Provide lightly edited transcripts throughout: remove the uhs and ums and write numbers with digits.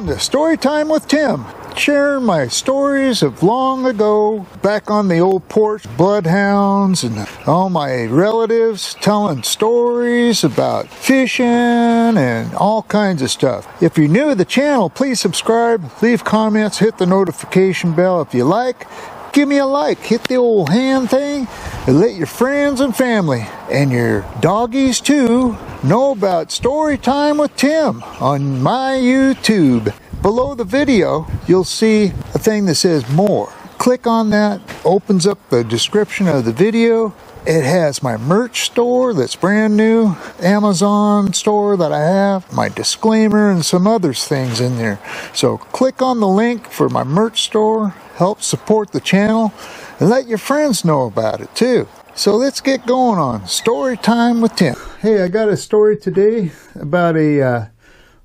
Welcome to Storytime with Tim, sharing my stories of long ago, back on the old porch, bloodhounds and all my relatives telling stories about fishing and all kinds of stuff. If you're new to the channel, please subscribe, leave comments, hit the notification bell if you like. Give me a like, hit the old hand thing, and let your friends and family, and your doggies too, know about Storytime with Tim on my YouTube. Below the video, you'll see a thing that says more. Click on that, opens up the description of the video. It has my merch store that's brand new, Amazon store that I have, my disclaimer, and some other things in there. So click on the link for my merch store, help support the channel, and let your friends know about it too. So let's get going on Story Time with Tim. Hey, I got a story today about a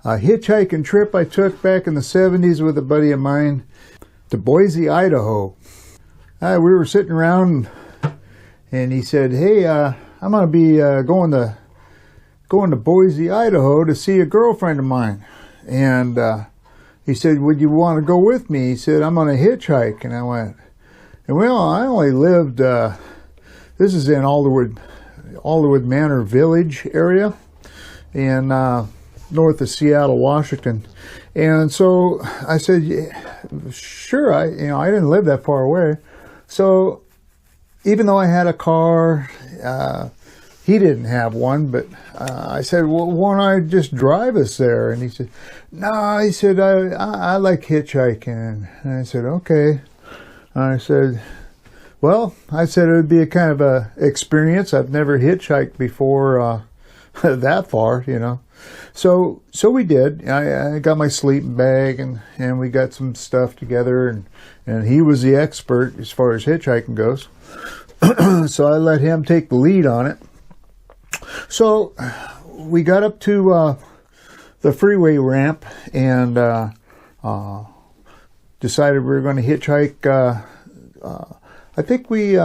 hitchhiking trip I took back in the 70s with a buddy of mine to Boise, Idaho. We were sitting around and he said, hey, I'm going to be going to Boise, Idaho to see a girlfriend of mine. And he said, would you want to go with me? He said, I'm on a hitchhike. And I went, and well, I only lived, this is in Alderwood Manor Village area in north of Seattle, Washington. And so I said, yeah, sure, I didn't live that far away. So even though I had a car, he didn't have one, but I said, well, why don't I just drive us there? And he said, no, he said, I like hitchhiking. And I said, okay. I said, well, I said it would be a kind of a experience. I've never hitchhiked before that far, So we did. I got my sleeping bag and we got some stuff together, and he was the expert as far as hitchhiking goes. So I let him take the lead on it. So we got up to the freeway ramp and decided we were going to hitchhike. I think we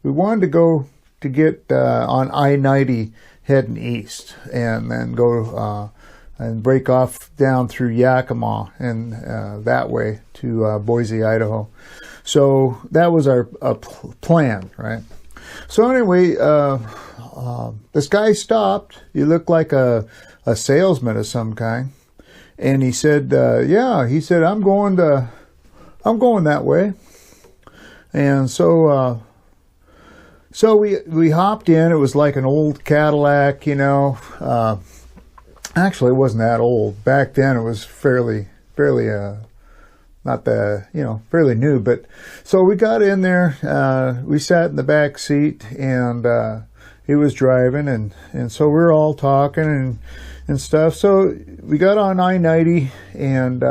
wanted to go to get on I-90 heading east, and then go and break off down through Yakima and that way to Boise, Idaho. So that was our plan, right? So anyway, this guy stopped. He looked like a salesman of some kind, and he said, "Yeah," he said, "I'm going that way." And so we hopped in. It was like an old Cadillac, Actually, it wasn't that old. Back then, it was fairly not fairly new. But so we got in there. We sat in the back seat, and he was driving, and so we were all talking and stuff. So we got on I-90, and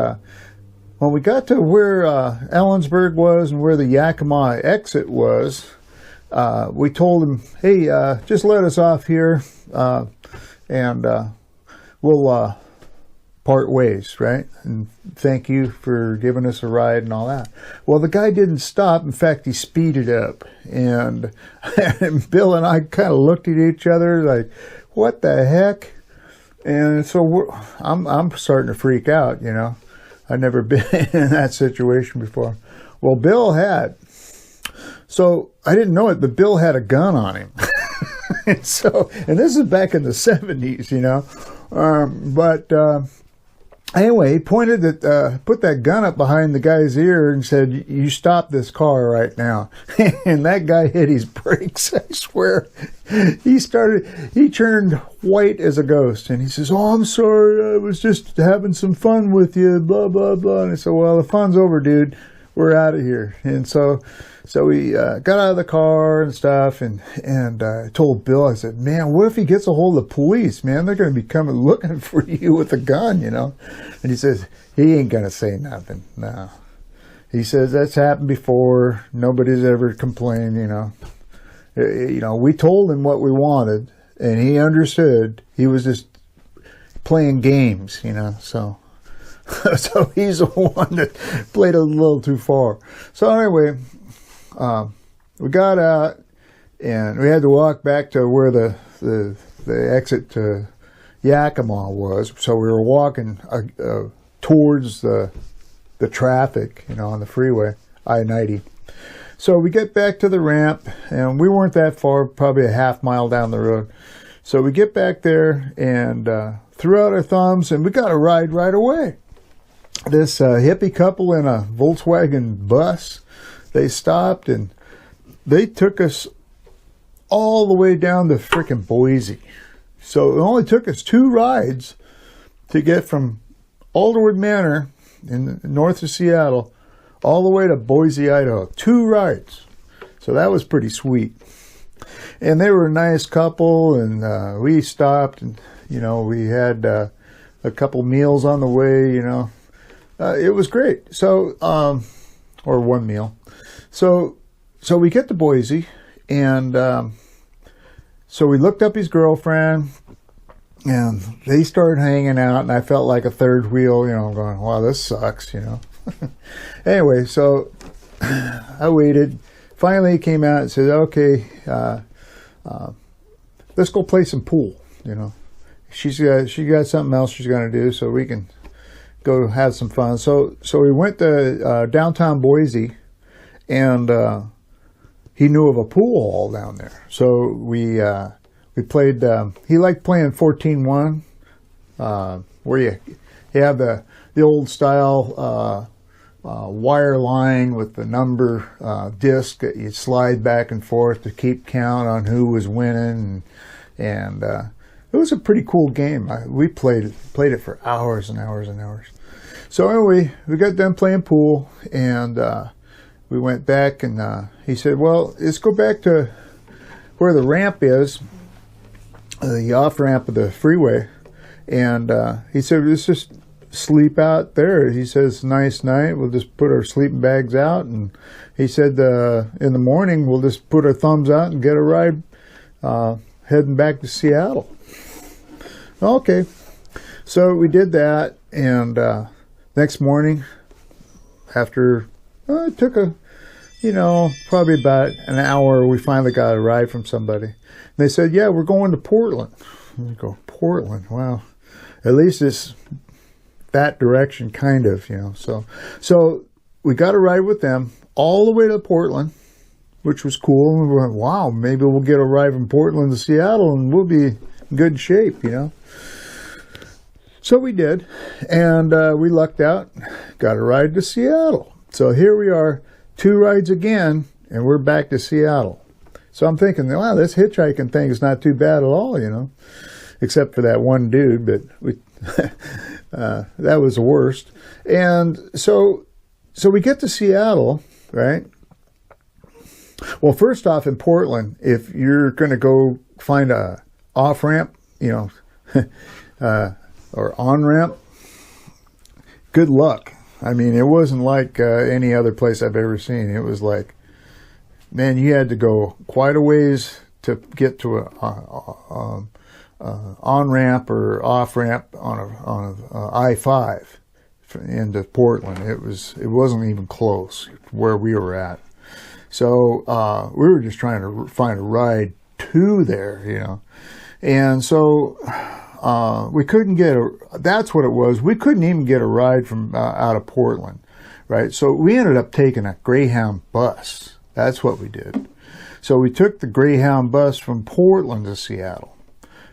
when we got to where Ellensburg was and where the Yakima exit was, we told him, hey, just let us off here, and we'll part ways, right? And thank you for giving us a ride and all that. Well, the guy didn't stop. In fact, he speeded up. And Bill and I kind of looked at each other like, what the heck? And so I'm starting to freak out, I've never been in that situation before. Well, Bill had. So I didn't know it, but Bill had a gun on him. And this is back in the 70s, anyway, he pointed at, put that gun up behind the guy's ear and said, you stop this car right now. And that guy hit his brakes, I swear. He turned white as a ghost. And he says, oh, I'm sorry, I was just having some fun with you, blah, blah, blah. And I said, well, the fun's over, dude. We're out of here. And so we got out of the car and stuff, and I told Bill, I said, man, what if he gets a hold of the police, man? They're going to be coming looking for you with a gun, And he says, he ain't going to say nothing. No. He says, that's happened before. Nobody's ever complained, We told him what we wanted, and he understood. He was just playing games, So he's the one that played a little too far. So anyway, we got out, and we had to walk back to where the exit to Yakima was. So we were walking towards the traffic, on the freeway, I-90. So we get back to the ramp, and we weren't that far, probably a half mile down the road. So we get back there and threw out our thumbs, and we got a ride right away. This hippie couple in a Volkswagen bus, they stopped, and they took us all the way down to frickin' Boise. So it only took us 2 rides to get from Alderwood Manor in north of Seattle all the way to Boise, Idaho. 2 rides. So that was pretty sweet. And they were a nice couple, and we stopped, and, we had a couple meals on the way, It was great. So, or 1 meal. So we get to Boise, and so we looked up his girlfriend, and they started hanging out, and I felt like a third wheel, going, wow, this sucks, Anyway, so I waited. Finally, he came out and said, okay, let's go play some pool, She got something else she's going to do, so we can go have some fun. So we went to downtown Boise, and he knew of a pool hall down there. So we played, he liked playing 14-1, where you have the old style wire line with the number disc that you slide back and forth to keep count on who was winning, and it was a pretty cool game. We played it for hours and hours and hours. So anyway, we got done playing pool, and we went back, and he said, well, let's go back to where the ramp is, the off-ramp of the freeway. And he said, let's just sleep out there. He says, nice night. We'll just put our sleeping bags out. And he said, in the morning, we'll just put our thumbs out and get a ride heading back to Seattle. Okay. So we did that, and next morning, after it took probably about an hour, we finally got a ride from somebody. And they said, yeah, we're going to Portland. And we go, Portland? Wow. At least it's that direction, kind of, So we got a ride with them all the way to Portland, which was cool. And we went, wow, maybe we'll get a ride from Portland to Seattle, and we'll be in good shape, So we did, and we lucked out, got a ride to Seattle. So here we are, 2 rides again, and we're back to Seattle. So I'm thinking, wow, this hitchhiking thing is not too bad at all, except for that one dude, but we that was the worst. And so we get to Seattle, right? Well, first off, in Portland, if you're going to go find a off-ramp, or on-ramp, good luck. I mean, it wasn't like any other place I've ever seen. It was like, man, you had to go quite a ways to get to a on-ramp or off-ramp on a I-5 into Portland. It wasn't even close where we were at. So we were just trying to find a ride to there, And so we couldn't get that's what it was. We couldn't even get a ride from out of Portland, right? So we ended up taking a Greyhound bus. That's what we did. So we took the Greyhound bus from Portland to Seattle.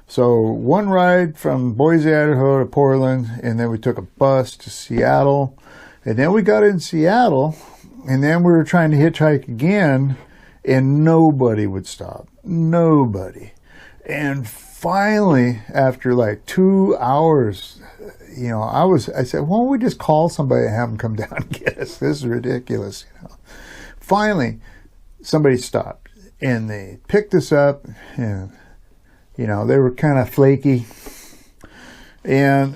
So 1 ride from Boise, Idaho to Portland, and then we took a bus to Seattle. And then we got in Seattle, and then we were trying to hitchhike again, and nobody would stop. Nobody. And finally, after like 2 hours, I said, why don't we just call somebody and have them come down and get us? This is ridiculous, Finally, somebody stopped, and they picked us up, and, they were kind of flaky, and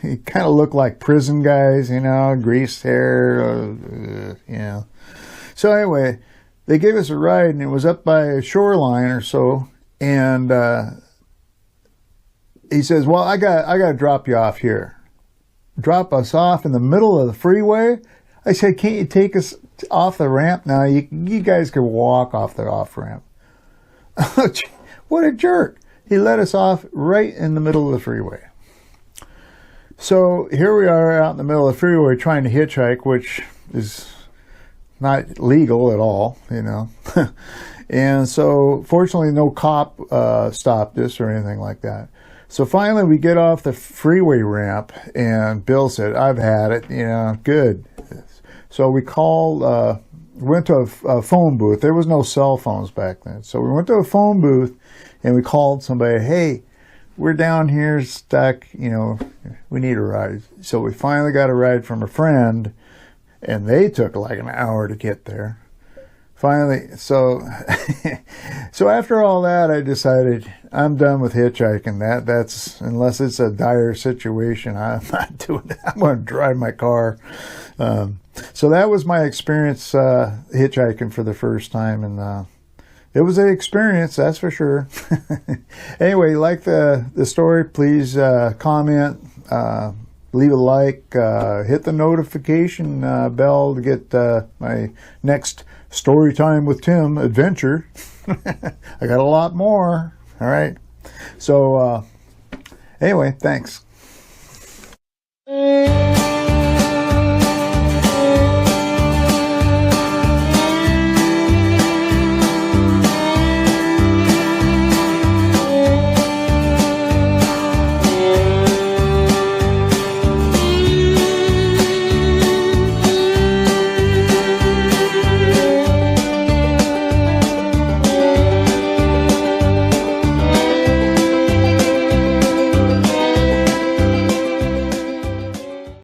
it kind of looked like prison guys, greased hair, So anyway, they gave us a ride, and it was up by a shoreline or so, and he says, well, I got to drop you off here. Drop us off in the middle of the freeway? I said, can't you take us off the ramp? Now you guys can walk off the off-ramp. What a jerk. He let us off right in the middle of the freeway. So here we are out in the middle of the freeway trying to hitchhike, which is not legal at all, you know. And so fortunately no cop stopped us or anything like that. So finally we get off the freeway ramp and Bill said, I've had it, you know, good. So we called, went to a phone booth. There was no cell phones back then. So we went to a phone booth and we called somebody, hey, we're down here stuck, you know, we need a ride. So we finally got a ride from a friend, and they took like an hour to get there. Finally, so so after all that, I decided I'm done with hitchhiking. That's unless it's a dire situation, I'm not doing it. I'm going to drive my car. So that was my experience hitchhiking for the first time, and it was an experience, that's for sure. Anyway, like the story, please comment, leave a like, hit the notification bell to get my next Storytime with Tim adventure. I got a lot more. All right. So anyway, thanks.